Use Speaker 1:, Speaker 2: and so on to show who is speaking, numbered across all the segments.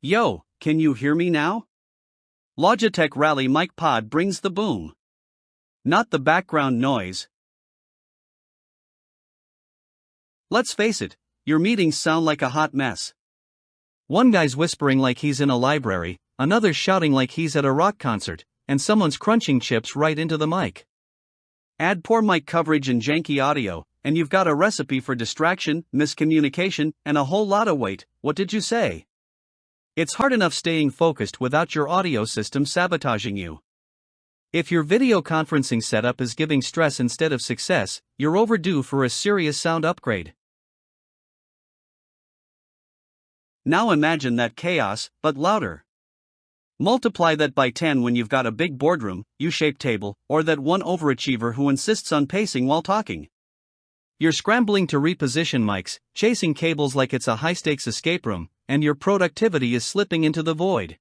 Speaker 1: Yo, can you hear me now? Logitech Rally Mic Pod brings the boom. Not the background noise. Let's face it, your meetings sound like a hot mess. One guy's whispering like he's in a library, another's shouting like he's at a rock concert, and someone's crunching chips right into the mic. Add poor mic coverage and janky audio, and you've got a recipe for distraction, miscommunication, and a whole lot of wait, what did you say? It's hard enough staying focused without your audio system sabotaging you. If your video conferencing setup is giving stress instead of success, you're overdue for a serious sound upgrade. Now imagine that chaos, but louder. Multiply that by 10 when you've got a big boardroom, U-shaped table, or that one overachiever who insists on pacing while talking. You're scrambling to reposition mics, chasing cables like it's a high-stakes escape room, and your productivity is slipping into the void.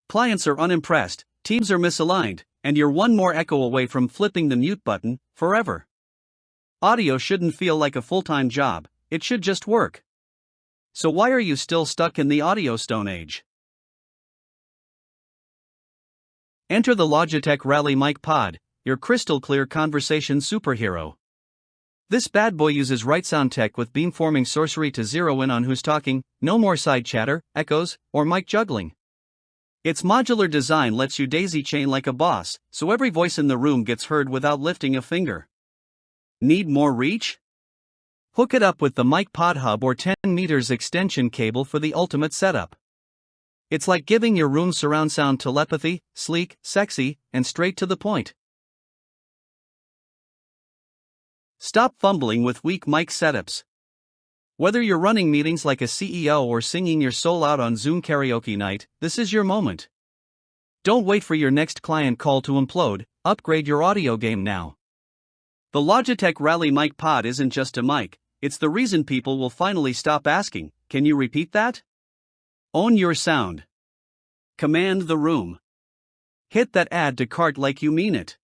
Speaker 1: Clients are unimpressed, teams are misaligned, and you're one more echo away from flipping the mute button, forever. Audio shouldn't feel like a full-time job, it should just work. So why are you still stuck in the audio stone age? Enter the Logitech Rally Mic Pod, your crystal-clear conversation superhero. This bad boy uses right sound tech with beamforming sorcery to zero in on who's talking, no more side chatter, echoes, or mic juggling. Its modular design lets you daisy chain like a boss, so every voice in the room gets heard without lifting a finger. Need more reach? Hook it up with the Mic Pod Hub or 10 meters extension cable for the ultimate setup. It's like giving your room surround sound telepathy, sleek, sexy, and straight to the point. Stop fumbling with weak mic setups. Whether you're running meetings like a CEO or singing your soul out on Zoom karaoke night, this is your moment. Don't wait for your next client call to implode, upgrade your audio game now. The Logitech Rally Mic Pod isn't just a mic, it's the reason people will finally stop asking, "Can you repeat that?" Own your sound. Command the room. Hit that add to cart like you mean it.